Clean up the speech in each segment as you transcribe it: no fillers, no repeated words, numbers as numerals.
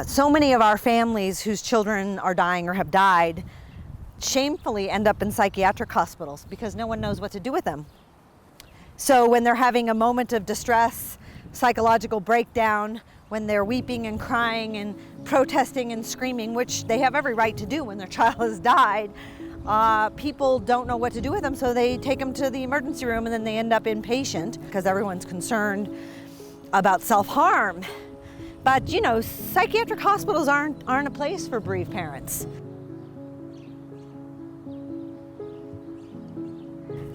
So many of our families whose children are dying or have died shamefully end up in psychiatric hospitals because no one knows what to do with them. So when they're having a moment of distress, psychological breakdown, when they're weeping and crying and protesting and screaming, which they have every right to do when their child has died, people don't know what to do with them, so they take them to the emergency room and then they end up inpatient because everyone's concerned about self-harm. But you know, psychiatric hospitals aren't a place for bereaved parents.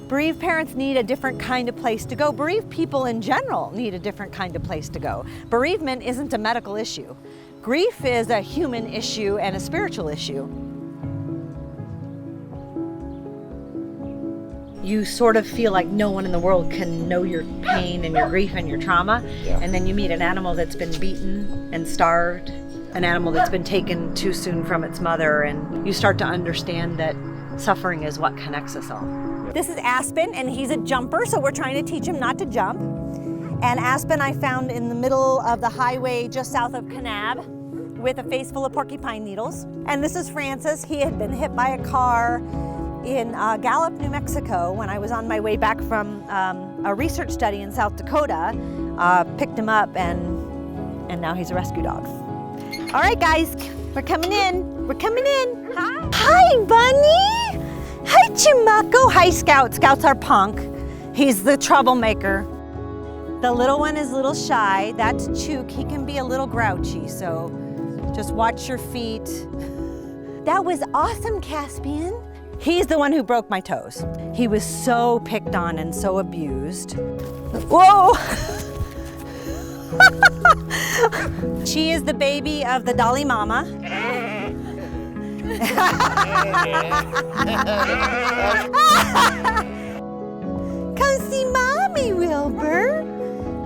Bereaved parents need a different kind of place to go. Bereaved people in general need a different kind of place to go. Bereavement isn't a medical issue. Grief is a human issue and a spiritual issue. You sort of feel like no one in the world can know your pain and your grief and your trauma. Yeah. And then you meet an animal that's been beaten and starved, an animal that's been taken too soon from its mother, and you start to understand that suffering is what connects us all. This is Aspen, and he's a jumper, so we're trying to teach him not to jump. And Aspen I found in the middle of the highway just south of Kanab with a face full of porcupine needles. And this is Francis. He had been hit by a car in Gallup, New Mexico, when I was on my way back from a research study in South Dakota. Picked him up, and now he's a rescue dog. All right, guys, we're coming in. We're coming in. Hi. Hi, Bunny. Hi, Chimako. Hi, Scout. Scout's our punk. He's the troublemaker. The little one is a little shy. That's Chook. He can be a little grouchy, so just watch your feet. That was awesome, Caspian. He's the one who broke my toes. He was so picked on and so abused. Whoa! She is the baby of the Dalai Mama. Come see Mommy, Wilbur.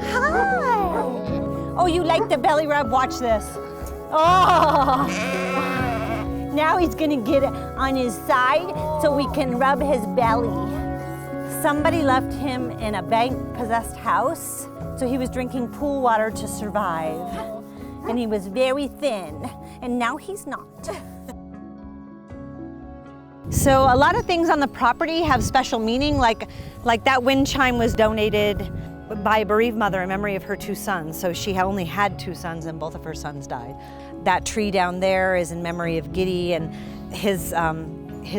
Hi. Oh, you like the belly rub? Watch this. Oh. Now he's gonna get on his side so we can rub his belly. Somebody left him in a bank-possessed house, so he was drinking pool water to survive. And he was very thin, and now he's not. So a lot of things on the property have special meaning, like that wind chime was donated by a bereaved mother in memory of her two sons. So she only had two sons and both of her sons died. That tree down there is in memory of Giddy, and his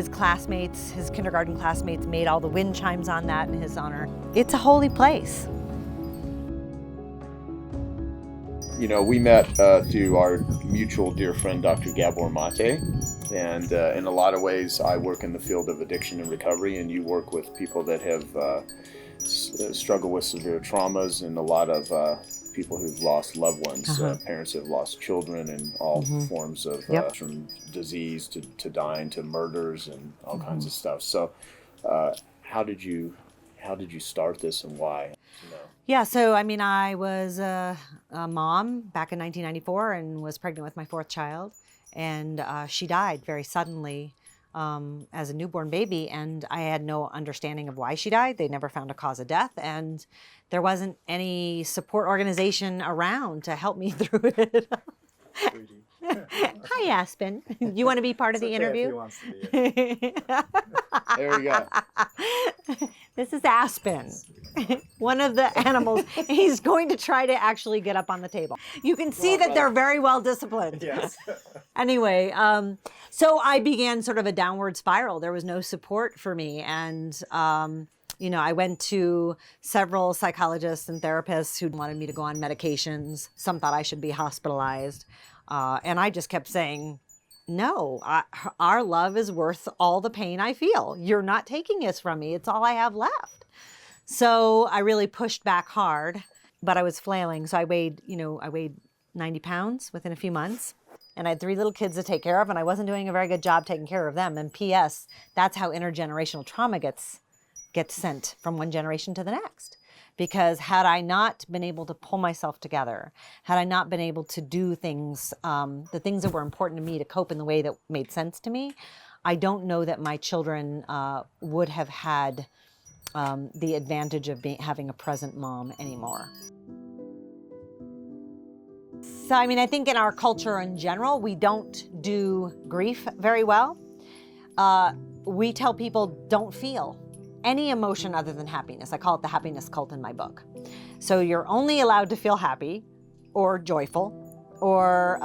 classmates, his kindergarten classmates, made all the wind chimes on that in his honor. It's a holy place. You know, we met through our mutual dear friend, Dr. Gabor Mate, and in a lot of ways, I work in the field of addiction and recovery, and you work with people that have struggled with severe traumas, and a lot of people who've lost loved ones, parents who have lost children, and all forms of from disease to dying to murders and all kinds of stuff. So, how did you start this, and why? You know? Yeah, so I mean, I was a mom back in 1994 and was pregnant with my fourth child, and she died very suddenly as a newborn baby, and I had no understanding of why she died. They never found a cause of death, and there wasn't any support organization around to help me through it. Hi, Aspen. You want to be part of the interview? If he wants to be. There we go. This is Aspen, one of the animals. He's going to try to actually get up on the table. You can see that they're very well disciplined. Yes. Anyway, so I began sort of a downward spiral. There was no support for me. And, you know, I went to several psychologists and therapists who wanted me to go on medications. Some thought I should be hospitalized. And I just kept saying, no, our love is worth all the pain I feel. You're not taking this from me. It's all I have left. So I really pushed back hard, but I was flailing. So I weighed 90 pounds within a few months. And I had 3 little kids to take care of, and I wasn't doing a very good job taking care of them. And P.S., that's how intergenerational trauma gets sent from one generation to the next. Because had I not been able to pull myself together, had I not been able to do things, the things that were important to me to cope in the way that made sense to me, I don't know that my children would have had the advantage of having a present mom anymore. So, I mean, I think in our culture in general, we don't do grief very well. We tell people don't feel any emotion other than happiness. I call it the happiness cult in my book. So you're only allowed to feel happy or joyful or,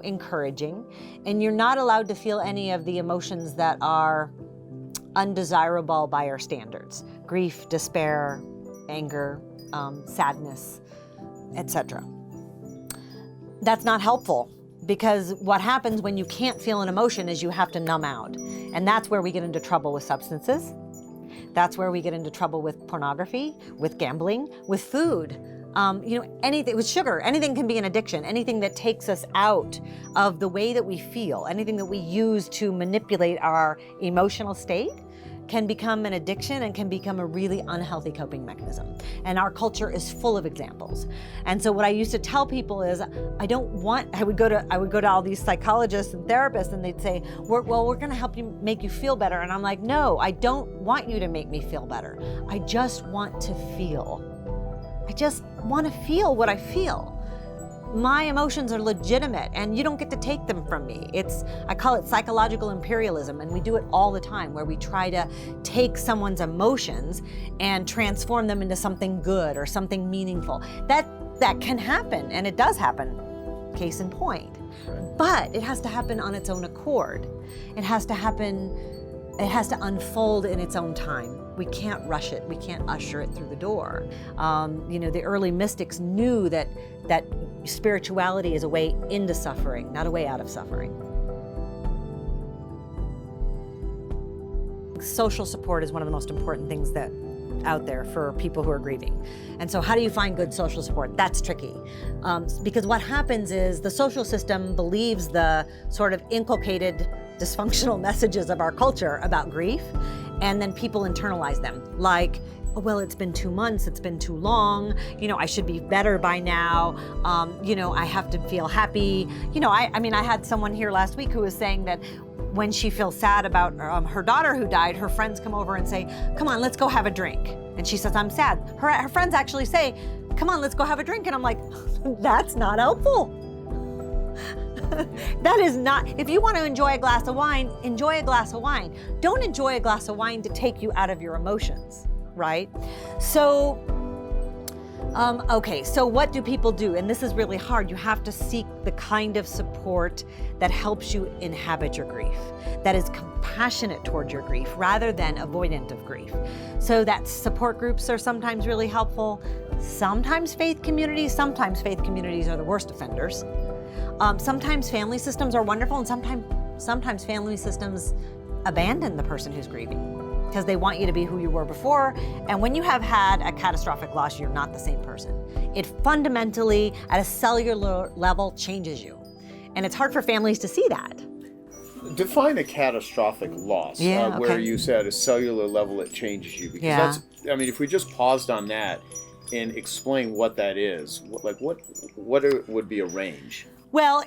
encouraging, and you're not allowed to feel any of the emotions that are undesirable by our standards: grief, despair, anger, sadness, etc. That's not helpful, because what happens when you can't feel an emotion is you have to numb out. And that's where we get into trouble with substances. That's where we get into trouble with pornography, with gambling, with food. Anything with sugar. Anything can be an addiction. Anything that takes us out of the way that we feel, anything that we use to manipulate our emotional state, can become an addiction and can become a really unhealthy coping mechanism. And our culture is full of examples. And so what I used to tell people is, I would go to all these psychologists and therapists, and they'd say, we're going to help you, make you feel better. And I'm like, no, I don't want you to make me feel better. I just want to feel. I just want to feel what I feel. My emotions are legitimate, and you don't get to take them from me. I call it psychological imperialism, and we do it all the time, where we try to take someone's emotions and transform them into something good or something meaningful. That can happen, and it does happen, case in point. But it has to happen on its own accord. It has to unfold in its own time. We can't rush it. We can't usher it through the door. The early mystics knew that spirituality is a way into suffering, not a way out of suffering. Social support is one of the most important things that out there for people who are grieving. And so how do you find good social support? That's tricky. Because what happens is the social system believes the sort of inculcated dysfunctional messages of our culture about grief, and then people internalize them. Like, oh, well, it's been 2 months, it's been too long, I should be better by now, I have to feel happy. I had someone here last week who was saying that when she feels sad about her daughter who died, her friends come over and say, come on, let's go have a drink. And she says, I'm sad. Her friends actually say, come on, let's go have a drink. And I'm like, that's not helpful. That is not, if you want to enjoy a glass of wine, enjoy a glass of wine. Don't enjoy a glass of wine to take you out of your emotions, right? So, so what do people do? And this is really hard. You have to seek the kind of support that helps you inhabit your grief, that is compassionate toward your grief rather than avoidant of grief. So that support groups are sometimes really helpful. Sometimes faith communities are the worst offenders. Sometimes family systems are wonderful, and sometimes family systems abandon the person who's grieving because they want you to be who you were before. And when you have had a catastrophic loss, you're not the same person. It fundamentally, at a cellular level, changes you. And it's hard for families to see that. Define a catastrophic loss, where you said at a cellular level it changes you. Because if we just paused on that and explain what that is, what would be a range? Well,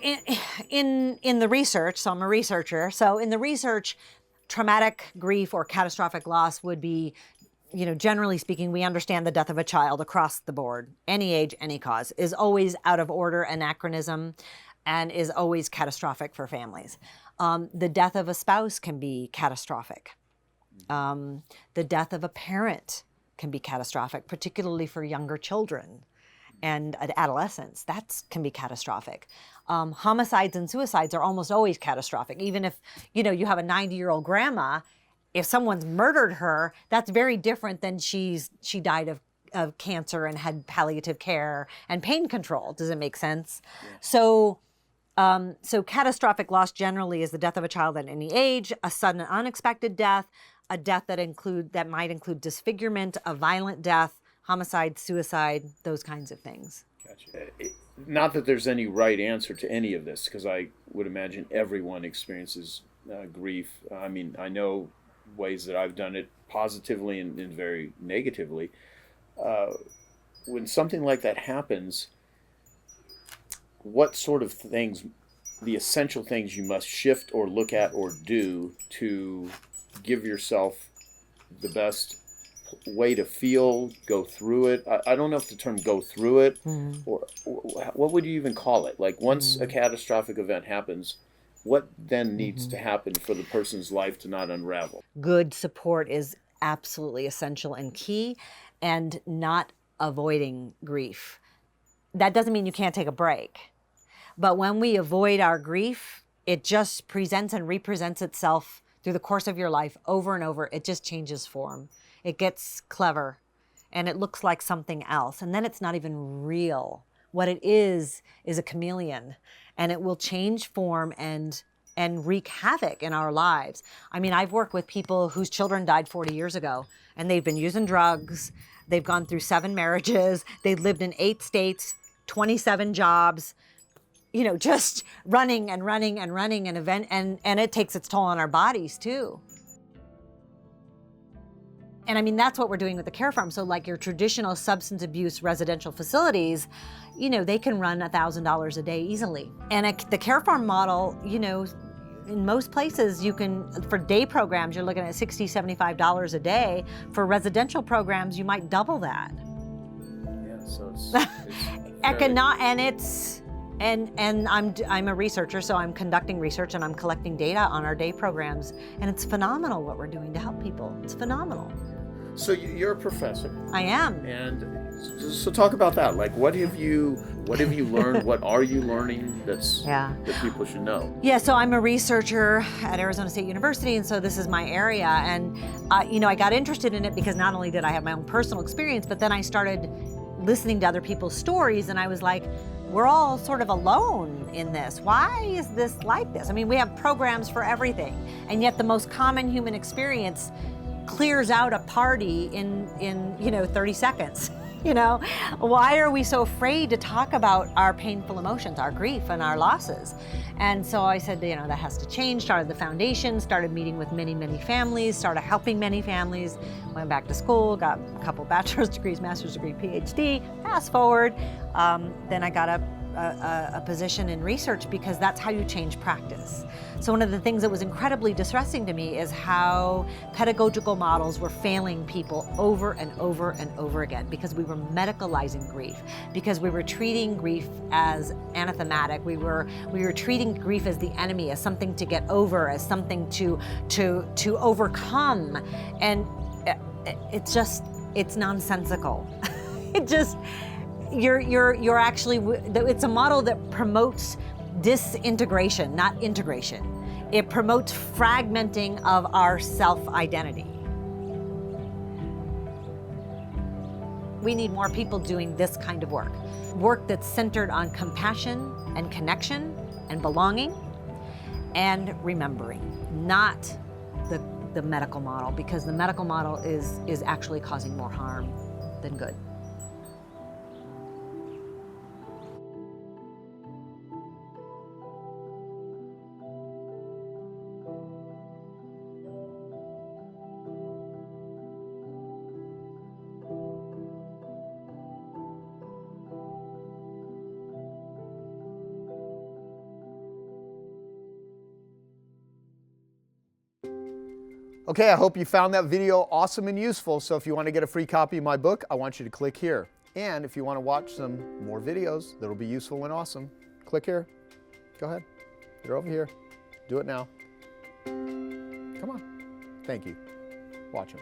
in the research, so I'm a researcher, so in the research, traumatic grief or catastrophic loss would be, generally speaking, we understand the death of a child across the board, any age, any cause, is always out of order, anachronism, and is always catastrophic for families. The death of a spouse can be catastrophic. The death of a parent can be catastrophic, particularly for younger children and adolescents. That can be catastrophic. Homicides and suicides are almost always catastrophic. Even if, you have a 90-year-old grandma, if someone's murdered her, that's very different than she died of cancer and had palliative care and pain control. Does it make sense? Yeah. So catastrophic loss generally is the death of a child at any age, a sudden unexpected death, a death that might include disfigurement, a violent death, homicide, suicide, those kinds of things. Gotcha. Not that there's any right answer to any of this, because I would imagine everyone experiences grief. I know ways that I've done it positively and very negatively. When something like that happens, what sort of things, the essential things you must shift or look at or do to give yourself the best way to feel, go through it. I don't know if the term "go through it" or what would you even call it. Like once a catastrophic event happens, what then needs to happen for the person's life to not unravel? Good support is absolutely essential and key, and not avoiding grief. That doesn't mean you can't take a break. But when we avoid our grief, it just presents and represents itself through the course of your life over and over. It just changes form. It gets clever and it looks like something else. And then it's not even real. What it is a chameleon, and it will change form and wreak havoc in our lives. I mean, I've worked with people whose children died 40 years ago, and they've been using drugs. They've gone through 7 marriages. They've lived in 8 states, 27 jobs, you know, just running and running and running and it takes its toll on our bodies too. And I mean, that's what we're doing with the care farm. So like your traditional substance abuse residential facilities, you know, they can run $1,000 a day easily. And the care farm model, you know, in most places you can, for day programs, you're looking at $60, $75 a day. For residential programs, you might double that. Yeah, so it's And I'm a researcher, so I'm conducting research and I'm collecting data on our day programs, and it's phenomenal what we're doing to help people. It's phenomenal. So you're a professor. I am. And so talk about that. Like, what have you learned? What are you learning that people should know? Yeah, so I'm a researcher at Arizona State University, and so this is my area. And you know, I got interested in it because not only did I have my own personal experience, but then I started listening to other people's stories, and I was like, we're all sort of alone in this. Why is this like this? I mean, we have programs for everything, and yet the most common human experience clears out a party in you know, 30 seconds. You know, why are we so afraid to talk about our painful emotions, our grief and our losses? And so I said, you know, that has to change. Started the foundation, started meeting with many, many families, started helping many families, went back to school, got a couple bachelor's degrees, master's degree, PhD. Fast forward, then I got a position in research because that's how you change practice. So one of the things that was incredibly distressing to me is how pedagogical models were failing people over and over and over again because we were medicalizing grief, because we were treating grief as anathematic. We were treating grief as the enemy, as something to get over, as something to overcome, and it's nonsensical. You're actually, it's a model that promotes disintegration, not integration. It promotes fragmenting of our self-identity. We need more people doing this kind of work that's centered on compassion and connection and belonging and remembering, not the medical model, because the medical model is actually causing more harm than good. Okay, I hope you found that video awesome and useful. So if you want to get a free copy of my book, I want you to click here. And if you want to watch some more videos that'll be useful and awesome, click here. Go ahead. You're over here. Do it now. Come on. Thank you. Watch them.